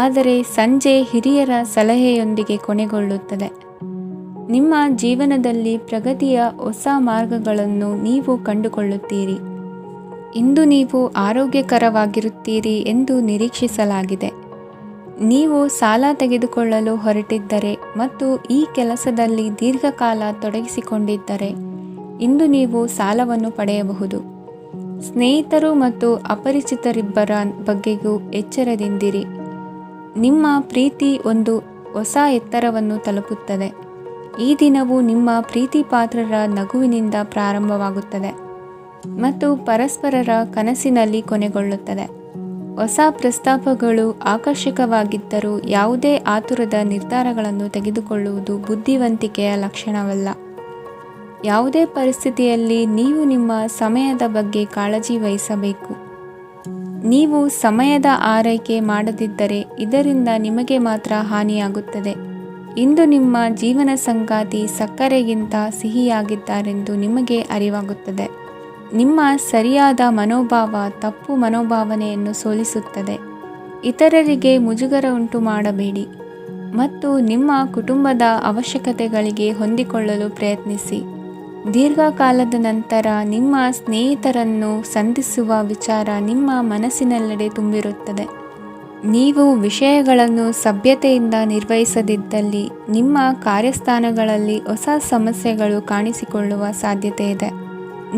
ಆದರೆ ಸಂಜೆ ಹಿರಿಯರ ಸಲಹೆಯೊಂದಿಗೆ ಕೊನೆಗೊಳ್ಳುತ್ತದೆ. ನಿಮ್ಮ ಜೀವನದಲ್ಲಿ ಪ್ರಗತಿಯ ಹೊಸ ಮಾರ್ಗಗಳನ್ನು ನೀವು ಕಂಡುಕೊಳ್ಳುತ್ತೀರಿ. ಇಂದು ನೀವು ಆರೋಗ್ಯಕರವಾಗಿರುತ್ತೀರಿ ಎಂದು ನಿರೀಕ್ಷಿಸಲಾಗಿದೆ. ನೀವು ಸಾಲ ತೆಗೆದುಕೊಳ್ಳಲು ಹೊರಟಿದ್ದರೆ ಮತ್ತು ಈ ಕೆಲಸದಲ್ಲಿ ದೀರ್ಘಕಾಲ ತೊಡಗಿಸಿಕೊಂಡಿದ್ದರೆ ಇಂದು ನೀವು ಸಾಲವನ್ನು ಪಡೆಯಬಹುದು. ಸ್ನೇಹಿತರು ಮತ್ತು ಅಪರಿಚಿತರಿಬ್ಬರ ಬಗ್ಗೆಯೂ ಎಚ್ಚರದಿಂದಿರಿ. ನಿಮ್ಮ ಪ್ರೀತಿ ಒಂದು ಹೊಸ ಎತ್ತರವನ್ನು ತಲುಪುತ್ತದೆ. ಈ ದಿನವು ನಿಮ್ಮ ಪ್ರೀತಿ ಪಾತ್ರರ ನಗುವಿನಿಂದ ಪ್ರಾರಂಭವಾಗುತ್ತದೆ ಮತ್ತು ಪರಸ್ಪರರ ಕನಸಿನಲ್ಲಿ ಕೊನೆಗೊಳ್ಳುತ್ತದೆ. ಹೊಸ ಪ್ರಸ್ತಾಪಗಳು ಆಕರ್ಷಕವಾಗಿದ್ದರೂ ಯಾವುದೇ ಆತುರದ ನಿರ್ಧಾರಗಳನ್ನು ತೆಗೆದುಕೊಳ್ಳುವುದು ಬುದ್ಧಿವಂತಿಕೆಯ ಲಕ್ಷಣವಲ್ಲ. ಯಾವುದೇ ಪರಿಸ್ಥಿತಿಯಲ್ಲಿ ನೀವು ನಿಮ್ಮ ಸಮಯದ ಬಗ್ಗೆ ಕಾಳಜಿ ವಹಿಸಬೇಕು. ನೀವು ಸಮಯದ ಆರೈಕೆ ಮಾಡದಿದ್ದರೆ ಇದರಿಂದ ನಿಮಗೆ ಮಾತ್ರ ಹಾನಿಯಾಗುತ್ತದೆ. ಇಂದು ನಿಮ್ಮ ಜೀವನ ಸಂಗಾತಿ ಸಕ್ಕರೆಗಿಂತ ಸಿಹಿಯಾಗಿದ್ದಾರೆಂದು ನಿಮಗೆ ಅರಿವಾಗುತ್ತದೆ. ನಿಮ್ಮ ಸರಿಯಾದ ಮನೋಭಾವ ತಪ್ಪು ಮನೋಭಾವನೆಯನ್ನು ಸೋಲಿಸುತ್ತದೆ. ಇತರರಿಗೆ ಮುಜುಗರ ಉಂಟು ಮಾಡಬೇಡಿ ಮತ್ತು ನಿಮ್ಮ ಕುಟುಂಬದ ಅವಶ್ಯಕತೆಗಳಿಗೆ ಹೊಂದಿಕೊಳ್ಳಲು ಪ್ರಯತ್ನಿಸಿ. ದೀರ್ಘಕಾಲದ ನಂತರ ನಿಮ್ಮ ಸ್ನೇಹಿತರನ್ನು ಸಂಧಿಸುವ ವಿಚಾರ ನಿಮ್ಮ ಮನಸ್ಸಿನೆಲ್ಲೆಡೆ ತುಂಬಿರುತ್ತದೆ. ನೀವು ವಿಷಯಗಳನ್ನು ಸಭ್ಯತೆಯಿಂದ ನಿರ್ವಹಿಸದಿದ್ದಲ್ಲಿ ನಿಮ್ಮ ಕಾರ್ಯಸ್ಥಾನಗಳಲ್ಲಿ ಹೊಸ ಸಮಸ್ಯೆಗಳು ಕಾಣಿಸಿಕೊಳ್ಳುವ ಸಾಧ್ಯತೆ ಇದೆ.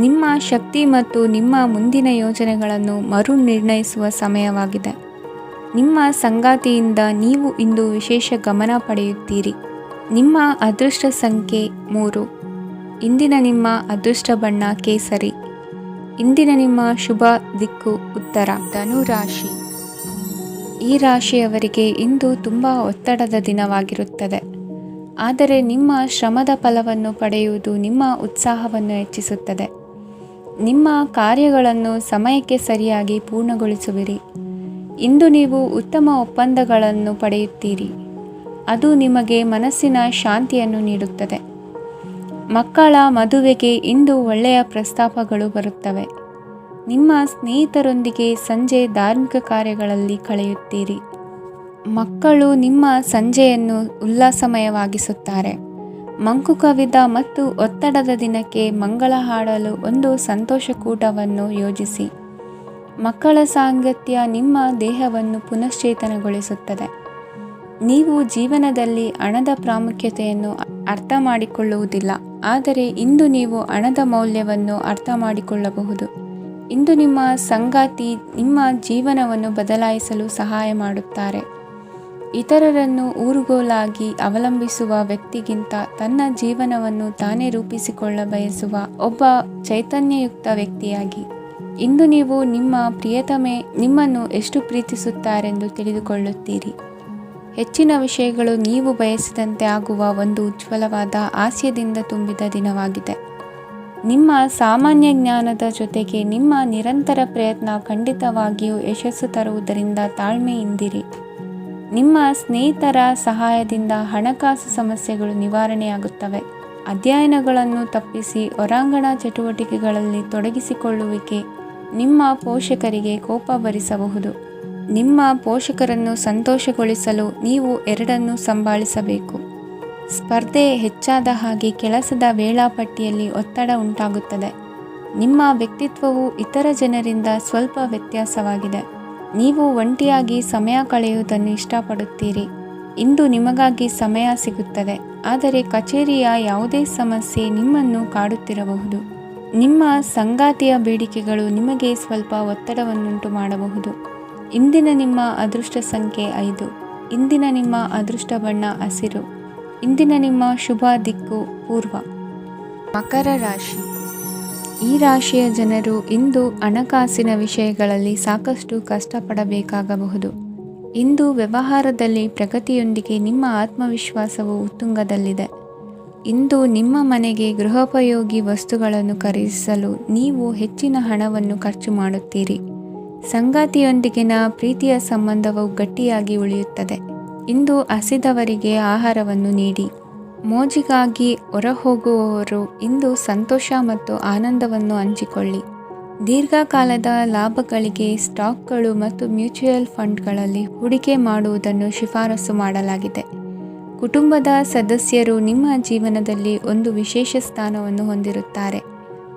ನಿಮ್ಮ ಶಕ್ತಿ ಮತ್ತು ನಿಮ್ಮ ಮುಂದಿನ ಯೋಜನೆಗಳನ್ನು ಮರು ನಿರ್ಣಯಿಸುವ ಸಮಯವಾಗಿದೆ. ನಿಮ್ಮ ಸಂಗಾತಿಯಿಂದ ನೀವು ಇಂದು ವಿಶೇಷ ಗಮನ ಪಡೆಯುತ್ತೀರಿ. ನಿಮ್ಮ ಅದೃಷ್ಟ ಸಂಖ್ಯೆ 3. ಇಂದಿನ ನಿಮ್ಮ ಅದೃಷ್ಟ ಬಣ್ಣ ಕೇಸರಿ. ಇಂದಿನ ನಿಮ್ಮ ಶುಭ ದಿಕ್ಕು ಉತ್ತರ. ಧನು ರಾಶಿ. ಈ ರಾಶಿಯವರಿಗೆ ಇಂದು ತುಂಬ ಒತ್ತಡದ ದಿನವಾಗಿರುತ್ತದೆ. ಆದರೆ ನಿಮ್ಮ ಶ್ರಮದ ಫಲವನ್ನು ಪಡೆಯುವುದು ನಿಮ್ಮ ಉತ್ಸಾಹವನ್ನು ಹೆಚ್ಚಿಸುತ್ತದೆ. ನಿಮ್ಮ ಕಾರ್ಯಗಳನ್ನು ಸಮಯಕ್ಕೆ ಸರಿಯಾಗಿ ಪೂರ್ಣಗೊಳಿಸುವಿರಿ. ಇಂದು ನೀವು ಉತ್ತಮ ಒಪ್ಪಂದಗಳನ್ನು ಪಡೆಯುತ್ತೀರಿ. ಅದು ನಿಮಗೆ ಮನಸ್ಸಿನ ಶಾಂತಿಯನ್ನು ನೀಡುತ್ತದೆ. ಮಕ್ಕಳ ಮದುವೆಗೆ ಇಂದು ಒಳ್ಳೆಯ ಪ್ರಸ್ತಾಪಗಳು ಬರುತ್ತವೆ. ನಿಮ್ಮ ಸ್ನೇಹಿತರೊಂದಿಗೆ ಸಂಜೆ ಧಾರ್ಮಿಕ ಕಾರ್ಯಗಳಲ್ಲಿ ಕಳೆಯುತ್ತೀರಿ. ಮಕ್ಕಳು ನಿಮ್ಮ ಸಂಜೆಯನ್ನು ಉಲ್ಲಾಸಮಯವಾಗಿಸುತ್ತಾರೆ. ಮಂಕು ಕವಿದ ಮತ್ತು ಒತ್ತಡದ ದಿನಕ್ಕೆ ಮಂಗಳ ಹಾಡಲು ಒಂದು ಸಂತೋಷಕೂಟವನ್ನು ಯೋಜಿಸಿ. ಮಕ್ಕಳ ಸಾಂಗತ್ಯ ನಿಮ್ಮ ದೇಹವನ್ನು ಪುನಶ್ಚೇತನಗೊಳಿಸುತ್ತದೆ. ನೀವು ಜೀವನದಲ್ಲಿ ಹಣದ ಪ್ರಾಮುಖ್ಯತೆಯನ್ನು ಅರ್ಥ ಮಾಡಿಕೊಳ್ಳುವುದಿಲ್ಲ, ಆದರೆ ಇಂದು ನೀವು ಹಣದ ಮೌಲ್ಯವನ್ನು ಅರ್ಥ ಮಾಡಿಕೊಳ್ಳಬಹುದು. ಇಂದು ನಿಮ್ಮ ಸಂಗಾತಿ ನಿಮ್ಮ ಜೀವನವನ್ನು ಬದಲಾಯಿಸಲು ಸಹಾಯ ಮಾಡುತ್ತಾರೆ. ಇತರರನ್ನು ಊರುಗೋಲಾಗಿ ಅವಲಂಬಿಸುವ ವ್ಯಕ್ತಿಗಿಂತ ತನ್ನ ಜೀವನವನ್ನು ತಾನೇ ರೂಪಿಸಿಕೊಳ್ಳ ಬಯಸುವ ಒಬ್ಬ ಚೈತನ್ಯಯುಕ್ತ ವ್ಯಕ್ತಿಯಾಗಿ. ಇಂದು ನೀವು ನಿಮ್ಮ ಪ್ರಿಯತಮೆ ನಿಮ್ಮನ್ನು ಎಷ್ಟು ಪ್ರೀತಿಸುತ್ತಾರೆಂದು ತಿಳಿದುಕೊಳ್ಳುತ್ತೀರಿ. ಹೆಚ್ಚಿನ ವಿಷಯಗಳು ನೀವು ಬಯಸಿದಂತೆ ಆಗುವ ಒಂದು ಉಜ್ವಲವಾದ ಹಾಸ್ಯದಿಂದ ತುಂಬಿದ ದಿನವಾಗಿದೆ. ನಿಮ್ಮ ಸಾಮಾನ್ಯ ಜ್ಞಾನದ ಜೊತೆಗೆ ನಿಮ್ಮ ನಿರಂತರ ಪ್ರಯತ್ನ ಖಂಡಿತವಾಗಿಯೂ ಯಶಸ್ಸು ತರುವುದರಿಂದ ತಾಳ್ಮೆಯಿಂದಿರಿ. ನಿಮ್ಮ ಸ್ನೇಹಿತರ ಸಹಾಯದಿಂದ ಹಣಕಾಸು ಸಮಸ್ಯೆಗಳು ನಿವಾರಣೆಯಾಗುತ್ತವೆ. ಅಧ್ಯಯನಗಳನ್ನು ತಪ್ಪಿಸಿ ಹೊರಾಂಗಣ ಚಟುವಟಿಕೆಗಳಲ್ಲಿ ತೊಡಗಿಸಿಕೊಳ್ಳುವಿಕೆ ನಿಮ್ಮ ಪೋಷಕರಿಗೆ ಕೋಪ ಭರಿಸಬಹುದು. ನಿಮ್ಮ ಪೋಷಕರನ್ನು ಸಂತೋಷಗೊಳಿಸಲು ನೀವು ಎರಡನ್ನೂ ಸಂಭಾಳಿಸಬೇಕು. ಸ್ಪರ್ಧೆ ಹೆಚ್ಚಾದ ಹಾಗೆ ಕೆಲಸದ ವೇಳಾಪಟ್ಟಿಯಲ್ಲಿ ಒತ್ತಡ ಉಂಟಾಗುತ್ತದೆ. ನಿಮ್ಮ ವ್ಯಕ್ತಿತ್ವವು ಇತರ ಜನರಿಂದ ಸ್ವಲ್ಪ ವ್ಯತ್ಯಾಸವಾಗಿದೆ. ನೀವು ಒಂಟಿಯಾಗಿ ಸಮಯ ಕಳೆಯುವುದನ್ನು ಇಷ್ಟಪಡುತ್ತೀರಿ. ಇಂದು ನಿಮಗಾಗಿ ಸಮಯ ಸಿಗುತ್ತದೆ, ಆದರೆ ಕಚೇರಿಯ ಯಾವುದೇ ಸಮಸ್ಯೆ ನಿಮ್ಮನ್ನು ಕಾಡುತ್ತಿರಬಹುದು. ನಿಮ್ಮ ಸಂಗಾತಿಯ ಬೇಡಿಕೆಗಳು ನಿಮಗೆ ಸ್ವಲ್ಪ ಒತ್ತಡವನ್ನುಂಟು ಮಾಡಬಹುದು. ಇಂದಿನ ನಿಮ್ಮ ಅದೃಷ್ಟ ಸಂಖ್ಯೆ 5. ಇಂದಿನ ನಿಮ್ಮ ಅದೃಷ್ಟ ಬಣ್ಣ ಹಸಿರು. ಇಂದಿನ ನಿಮ್ಮ ಶುಭ ದಿಕ್ಕು ಪೂರ್ವ. ಮಕರ ರಾಶಿ. ಈ ರಾಶಿಯ ಜನರು ಇಂದು ಹಣಕಾಸಿನ ವಿಷಯಗಳಲ್ಲಿ ಸಾಕಷ್ಟು ಕಷ್ಟಪಡಬೇಕಾಗಬಹುದು. ಇಂದು ವ್ಯವಹಾರದಲ್ಲಿ ಪ್ರಗತಿಯೊಂದಿಗೆ ನಿಮ್ಮ ಆತ್ಮವಿಶ್ವಾಸವು ಉತ್ತುಂಗದಲ್ಲಿದೆ. ಇಂದು ನಿಮ್ಮ ಮನೆಗೆ ಗೃಹೋಪಯೋಗಿ ವಸ್ತುಗಳನ್ನು ಖರೀದಿಸಲು ನೀವು ಹೆಚ್ಚಿನ ಹಣವನ್ನು ಖರ್ಚು ಮಾಡುತ್ತೀರಿ. ಸಂಗಾತಿಯೊಂದಿಗಿನ ಪ್ರೀತಿಯ ಸಂಬಂಧವು ಗಟ್ಟಿಯಾಗಿ ಉಳಿಯುತ್ತದೆ. ಇಂದು ಹಸಿದವರಿಗೆ ಆಹಾರವನ್ನು ನೀಡಿ. ಮೋಜಿಗಾಗಿ ಹೊರಹೋಗುವವರು ಇಂದು ಸಂತೋಷ ಮತ್ತು ಆನಂದವನ್ನು ಹಂಚಿಕೊಳ್ಳಿ. ದೀರ್ಘಕಾಲದ ಲಾಭಗಳಿಗೆ ಸ್ಟಾಕ್ಗಳು ಮತ್ತು ಮ್ಯೂಚುವಲ್ ಫಂಡ್ಗಳಲ್ಲಿ ಹೂಡಿಕೆ ಮಾಡುವುದನ್ನು ಶಿಫಾರಸು ಮಾಡಲಾಗಿದೆ. ಕುಟುಂಬದ ಸದಸ್ಯರು ನಿಮ್ಮ ಜೀವನದಲ್ಲಿ ಒಂದು ವಿಶೇಷ ಸ್ಥಾನವನ್ನು ಹೊಂದಿರುತ್ತಾರೆ.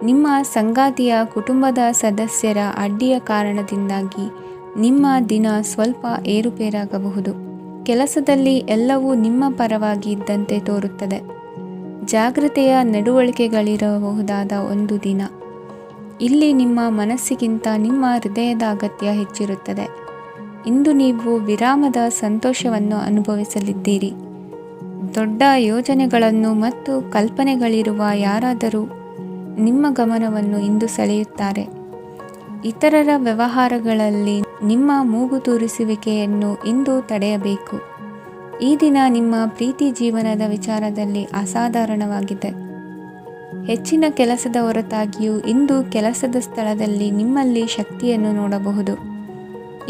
ನಿಮ್ಮ ಸಂಗಾತಿಯ ಕುಟುಂಬದ ಸದಸ್ಯರ ಅಡ್ಡಿಯ ಕಾರಣದಿಂದಾಗಿ ನಿಮ್ಮ ದಿನ ಸ್ವಲ್ಪ ಏರುಪೇರಾಗಬಹುದು. ಕೆಲಸದಲ್ಲಿ ಎಲ್ಲವೂ ನಿಮ್ಮ ಪರವಾಗಿ ಇದ್ದಂತೆ ತೋರುತ್ತದೆ. ಜಾಗ್ರತೆಯ ನಡವಳಿಕೆಗಳಿರಬಹುದಾದ ಒಂದು ದಿನ. ಇಲ್ಲಿ ನಿಮ್ಮ ಮನಸ್ಸಿಗಿಂತ ನಿಮ್ಮ ಹೃದಯದ ಅಗತ್ಯ ಹೆಚ್ಚಿರುತ್ತದೆ. ಇಂದು ನೀವು ವಿರಾಮದ ಸಂತೋಷವನ್ನು ಅನುಭವಿಸಲಿದ್ದೀರಿ. ದೊಡ್ಡ ಯೋಜನೆಗಳನ್ನು ಮತ್ತು ಕಲ್ಪನೆಗಳಿರುವ ಯಾರಾದರೂ ನಿಮ್ಮ ಗಮನವನ್ನು ಇಂದು ಸೆಳೆಯುತ್ತಾರೆ. ಇತರರ ವ್ಯವಹಾರಗಳಲ್ಲಿ ನಿಮ್ಮ ಮೂಗು ತೂರಿಸುವಿಕೆಯನ್ನು ಇಂದು ತಡೆಯಬೇಕು. ಈ ದಿನ ನಿಮ್ಮ ಪ್ರೀತಿ ಜೀವನದ ವಿಚಾರದಲ್ಲಿ ಅಸಾಧಾರಣವಾಗಿದೆ. ಹೆಚ್ಚಿನ ಕೆಲಸದ ಹೊರತಾಗಿಯೂ ಇಂದು ಕೆಲಸದ ಸ್ಥಳದಲ್ಲಿ ನಿಮ್ಮಲ್ಲಿ ಶಕ್ತಿಯನ್ನು ನೋಡಬಹುದು.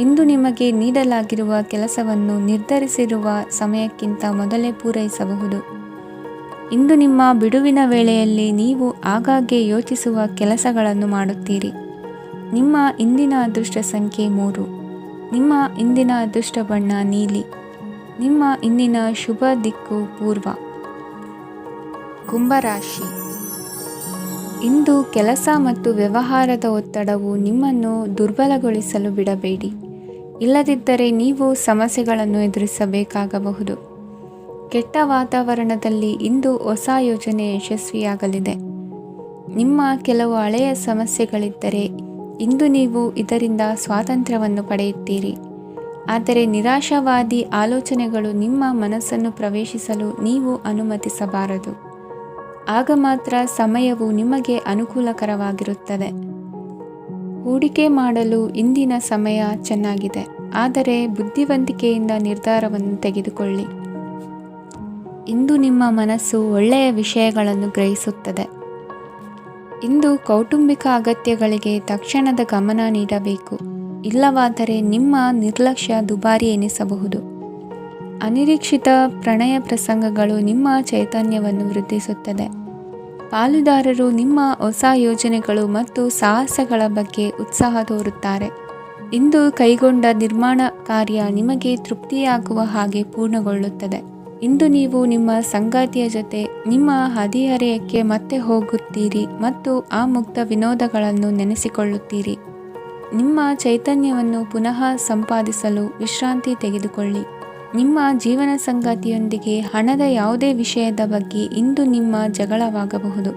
ಇಂದು ನಿಮಗೆ ನೀಡಲಾಗಿರುವ ಕೆಲಸವನ್ನು ನಿರ್ಧರಿಸಿರುವ ಸಮಯಕ್ಕಿಂತ ಮೊದಲೇ ಪೂರೈಸಬಹುದು. ಇಂದು ನಿಮ್ಮ ಬಿಡುವಿನ ವೇಳೆಯಲ್ಲಿ ನೀವು ಆಗಾಗ್ಗೆ ಯೋಚಿಸುವ ಕೆಲಸಗಳನ್ನು ಮಾಡುತ್ತೀರಿ. ನಿಮ್ಮ ಇಂದಿನ ಅದೃಷ್ಟ ಸಂಖ್ಯೆ 3. ನಿಮ್ಮ ಇಂದಿನ ಅದೃಷ್ಟ ಬಣ್ಣ ನೀಲಿ. ನಿಮ್ಮ ಇಂದಿನ ಶುಭ ದಿಕ್ಕು ಪೂರ್ವ. ಕುಂಭರಾಶಿ. ಇಂದು ಕೆಲಸ ಮತ್ತು ವ್ಯವಹಾರದ ಒತ್ತಡವು ನಿಮ್ಮನ್ನು ದುರ್ಬಲಗೊಳಿಸಲು ಬಿಡಬೇಡಿ. ಇಲ್ಲದಿದ್ದರೆ ನೀವು ಸಮಸ್ಯೆಗಳನ್ನು ಎದುರಿಸಬೇಕಾಗಬಹುದು. ಕೆಟ್ಟ ವಾತಾವರಣದಲ್ಲಿ ಇಂದು ಹೊಸ ಯೋಜನೆ ಯಶಸ್ವಿಯಾಗಲಿದೆ. ನಿಮ್ಮ ಕೆಲವು ಹಳೆಯ ಸಮಸ್ಯೆಗಳಿದ್ದರೆ ಇಂದು ನೀವು ಇದರಿಂದ ಸ್ವಾತಂತ್ರ್ಯವನ್ನು ಪಡೆಯುತ್ತೀರಿ. ಆದರೆ ನಿರಾಶಾವಾದಿ ಆಲೋಚನೆಗಳು ನಿಮ್ಮ ಮನಸ್ಸನ್ನು ಪ್ರವೇಶಿಸಲು ನೀವು ಅನುಮತಿಸಬಾರದು. ಆಗ ಮಾತ್ರ ಸಮಯವು ನಿಮಗೆ ಅನುಕೂಲಕರವಾಗಿರುತ್ತದೆ. ಹೂಡಿಕೆ ಮಾಡಲು ಇಂದಿನ ಸಮಯ ಚೆನ್ನಾಗಿದೆ, ಆದರೆ ಬುದ್ಧಿವಂತಿಕೆಯಿಂದ ನಿರ್ಧಾರವನ್ನು ತೆಗೆದುಕೊಳ್ಳಿ. ಇಂದು ನಿಮ್ಮ ಮನಸ್ಸು ಒಳ್ಳೆಯ ವಿಷಯಗಳನ್ನು ಗ್ರಹಿಸುತ್ತದೆ. ಇಂದು ಕೌಟುಂಬಿಕ ಅಗತ್ಯಗಳಿಗೆ ತಕ್ಷಣದ ಗಮನ ನೀಡಬೇಕು. ಇಲ್ಲವಾದರೆ ನಿಮ್ಮ ನಿರ್ಲಕ್ಷ್ಯ ದುಬಾರಿ ಎನಿಸಬಹುದು. ಅನಿರೀಕ್ಷಿತ ಪ್ರಣಯ ಪ್ರಸಂಗಗಳು ನಿಮ್ಮ ಚೈತನ್ಯವನ್ನು ವೃದ್ಧಿಸುತ್ತದೆ. ಪಾಲುದಾರರು ನಿಮ್ಮ ಹೊಸ ಯೋಜನೆಗಳು ಮತ್ತು ಸಾಹಸಗಳ ಬಗ್ಗೆ ಉತ್ಸಾಹ ತೋರುತ್ತಾರೆ. ಇಂದು ಕೈಗೊಂಡ ನಿರ್ಮಾಣ ಕಾರ್ಯ ನಿಮಗೆ ತೃಪ್ತಿಯಾಗುವ ಹಾಗೆ ಪೂರ್ಣಗೊಳ್ಳುತ್ತದೆ. ಇಂದು ನೀವು ನಿಮ್ಮ ಸಂಗಾತಿಯ ಜೊತೆ ನಿಮ್ಮ ಹದಿಹರೆಯಕ್ಕೆ ಮತ್ತೆ ಹೋಗುತ್ತೀರಿ ಮತ್ತು ಆ ಮುಗ್ಧ ವಿನೋದಗಳನ್ನು ನೆನೆಸಿಕೊಳ್ಳುತ್ತೀರಿ. ನಿಮ್ಮ ಚೈತನ್ಯವನ್ನು ಪುನಃ ಸಂಪಾದಿಸಲು ವಿಶ್ರಾಂತಿ ತೆಗೆದುಕೊಳ್ಳಿ. ನಿಮ್ಮ ಜೀವನ ಸಂಗಾತಿಯೊಂದಿಗೆ ಹಣದ ಯಾವುದೇ ವಿಷಯದ ಬಗ್ಗೆ ಇಂದು ನಿಮ್ಮ ಜಗಳವಾಗಬಹುದು.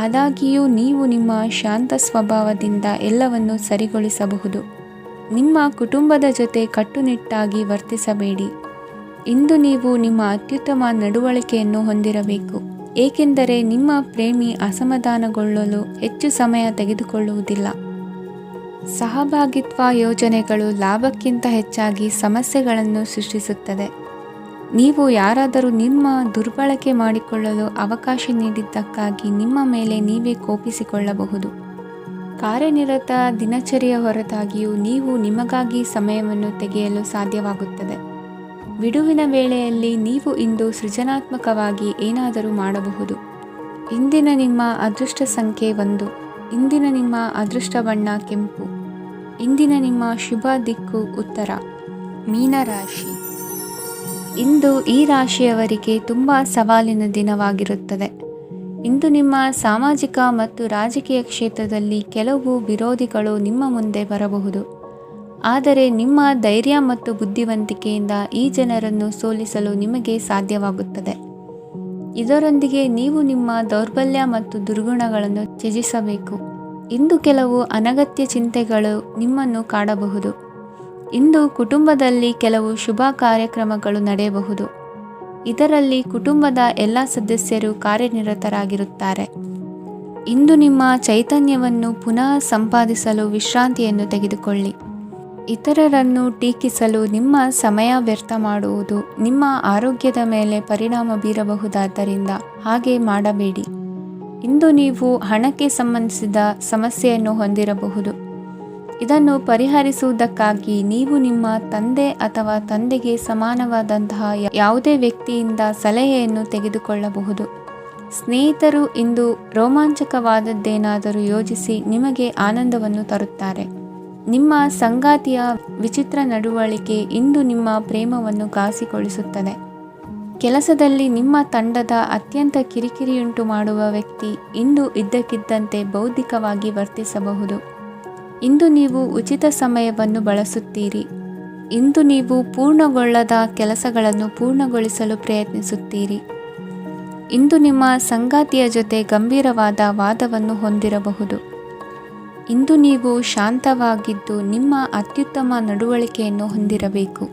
ಆದಾಗ್ಯೂ ನೀವು ನಿಮ್ಮ ಶಾಂತ ಸ್ವಭಾವದಿಂದ ಎಲ್ಲವನ್ನು ಸರಿಗೊಳಿಸಬಹುದು. ನಿಮ್ಮ ಕುಟುಂಬದ ಜೊತೆ ಕಟ್ಟುನಿಟ್ಟಾಗಿ ವರ್ತಿಸಬೇಡಿ. ಇಂದು ನೀವು ನಿಮ್ಮ ಅತ್ಯುತ್ತಮ ನಡವಳಿಕೆಯನ್ನು ಹೊಂದಿರಬೇಕು, ಏಕೆಂದರೆ ನಿಮ್ಮ ಪ್ರೇಮಿ ಅಸಮಾಧಾನಗೊಳ್ಳಲು ಹೆಚ್ಚು ಸಮಯ ತೆಗೆದುಕೊಳ್ಳುವುದಿಲ್ಲ. ಸಹಭಾಗಿತ್ವ ಯೋಜನೆಗಳು ಲಾಭಕ್ಕಿಂತ ಹೆಚ್ಚಾಗಿ ಸಮಸ್ಯೆಗಳನ್ನು ಸೃಷ್ಟಿಸುತ್ತದೆ. ನೀವು ಯಾರಾದರೂ ನಿಮ್ಮ ದುರ್ಬಳಕೆ ಮಾಡಿಕೊಳ್ಳಲು ಅವಕಾಶ ನೀಡಿದ್ದಕ್ಕಾಗಿ ನಿಮ್ಮ ಮೇಲೆ ನೀವೇ ಕೋಪಿಸಿಕೊಳ್ಳಬಹುದು. ಕಾರ್ಯನಿರತ ದಿನಚರಿಯ ಹೊರತಾಗಿಯೂ ನೀವು ನಿಮಗಾಗಿ ಸಮಯವನ್ನು ತೆಗೆಯಲು ಸಾಧ್ಯವಾಗುತ್ತದೆ. ಬಿಡುವಿನ ವೇಳೆಯಲ್ಲಿ ನೀವು ಇಂದು ಸೃಜನಾತ್ಮಕವಾಗಿ ಏನಾದರೂ ಮಾಡಬಹುದು. ಇಂದಿನ ನಿಮ್ಮ ಅದೃಷ್ಟ ಸಂಖ್ಯೆ 1. ಇಂದಿನ ನಿಮ್ಮ ಅದೃಷ್ಟ ಬಣ್ಣ ಕೆಂಪು. ಇಂದಿನ ನಿಮ್ಮ ಶುಭ ದಿಕ್ಕು ಉತ್ತರ. ಮೀನರಾಶಿ. ಇಂದು ಈ ರಾಶಿಯವರಿಗೆ ತುಂಬ ಸವಾಲಿನ ದಿನವಾಗಿರುತ್ತದೆ. ಇಂದು ನಿಮ್ಮ ಸಾಮಾಜಿಕ ಮತ್ತು ರಾಜಕೀಯ ಕ್ಷೇತ್ರದಲ್ಲಿ ಕೆಲವು ವಿರೋಧಿಗಳು ನಿಮ್ಮ ಮುಂದೆ ಬರಬಹುದು. ಆದರೆ ನಿಮ್ಮ ಧೈರ್ಯ ಮತ್ತು ಬುದ್ಧಿವಂತಿಕೆಯಿಂದ ಈ ಜನರನ್ನು ಸೋಲಿಸಲು ನಿಮಗೆ ಸಾಧ್ಯವಾಗುತ್ತದೆ. ಇದರೊಂದಿಗೆ ನೀವು ನಿಮ್ಮ ದೌರ್ಬಲ್ಯ ಮತ್ತು ದುರ್ಗುಣಗಳನ್ನು ತ್ಯಜಿಸಬೇಕು. ಇಂದು ಕೆಲವು ಅನಗತ್ಯ ಚಿಂತೆಗಳು ನಿಮ್ಮನ್ನು ಕಾಡಬಹುದು. ಇಂದು ಕುಟುಂಬದಲ್ಲಿ ಕೆಲವು ಶುಭ ಕಾರ್ಯಕ್ರಮಗಳು ನಡೆಯಬಹುದು. ಇದರಲ್ಲಿ ಕುಟುಂಬದ ಎಲ್ಲ ಸದಸ್ಯರು ಕಾರ್ಯನಿರತರಾಗಿರುತ್ತಾರೆ. ಇಂದು ನಿಮ್ಮ ಚೈತನ್ಯವನ್ನು ಪುನಃ ಸಂಪಾದಿಸಲು ವಿಶ್ರಾಂತಿಯನ್ನು ತೆಗೆದುಕೊಳ್ಳಿ. ಇತರರನ್ನು ಟೀಕಿಸಲು ನಿಮ್ಮ ಸಮಯ ವ್ಯರ್ಥ ಮಾಡುವುದು ನಿಮ್ಮ ಆರೋಗ್ಯದ ಮೇಲೆ ಪರಿಣಾಮ ಬೀರಬಹುದಾದ್ದರಿಂದ ಹಾಗೆ ಮಾಡಬೇಡಿ. ಇಂದು ನೀವು ಹಣಕ್ಕೆ ಸಂಬಂಧಿಸಿದ ಸಮಸ್ಯೆಯನ್ನು ಹೊಂದಿರಬಹುದು. ಇದನ್ನು ಪರಿಹರಿಸುವುದಕ್ಕಾಗಿ ನೀವು ನಿಮ್ಮ ತಂದೆ ಅಥವಾ ತಂದೆಗೆ ಸಮಾನವಾದಂತಹ ಯಾವುದೇ ವ್ಯಕ್ತಿಯಿಂದ ಸಲಹೆಯನ್ನು ತೆಗೆದುಕೊಳ್ಳಬಹುದು. ಸ್ನೇಹಿತರು ಇಂದು ರೋಮಾಂಚಕವಾದದ್ದೇನಾದರೂ ಯೋಜಿಸಿ ನಿಮಗೆ ಆನಂದವನ್ನು ತರುತ್ತಾರೆ. ನಿಮ್ಮ ಸಂಗಾತಿಯ ವಿಚಿತ್ರ ನಡವಳಿಕೆ ಇಂದು ನಿಮ್ಮ ಪ್ರೇಮವನ್ನು ಘಾಸಿಗೊಳಿಸುತ್ತದೆ. ಕೆಲಸದಲ್ಲಿ ನಿಮ್ಮ ತಂಡದ ಅತ್ಯಂತ ಕಿರಿಕಿರಿಯುಂಟು ಮಾಡುವ ವ್ಯಕ್ತಿ ಇಂದು ಇದ್ದಕ್ಕಿದ್ದಂತೆ ಬೌದ್ಧಿಕವಾಗಿ ವರ್ತಿಸಬಹುದು. ಇಂದು ನೀವು ಉಚಿತ ಸಮಯವನ್ನು ಬಳಸುತ್ತೀರಿ. ಇಂದು ನೀವು ಪೂರ್ಣಗೊಳ್ಳದ ಕೆಲಸಗಳನ್ನು ಪೂರ್ಣಗೊಳಿಸಲು ಪ್ರಯತ್ನಿಸುತ್ತೀರಿ. ಇಂದು ನಿಮ್ಮ ಸಂಗಾತಿಯ ಜೊತೆ ಗಂಭೀರವಾದ ವಾದವನ್ನು ಹೊಂದಿರಬಹುದು. ಇಂದು ನೀವು ಶಾಂತವಾಗಿದ್ದು ನಿಮ್ಮ ಅತ್ಯುತ್ತಮ ನಡವಳಿಕೆಯನ್ನು ಹೊಂದಿರಬೇಕು.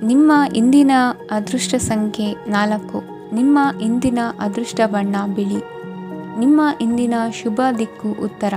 ನಿಮ್ಮ ಇಂದಿನ ಅದೃಷ್ಟ ಸಂಖ್ಯೆ 4. ನಿಮ್ಮ ಇಂದಿನ ಅದೃಷ್ಟ ಬಣ್ಣ ಬಿಳಿ. ನಿಮ್ಮ ಇಂದಿನ ಶುಭ ದಿಕ್ಕು ಉತ್ತರ.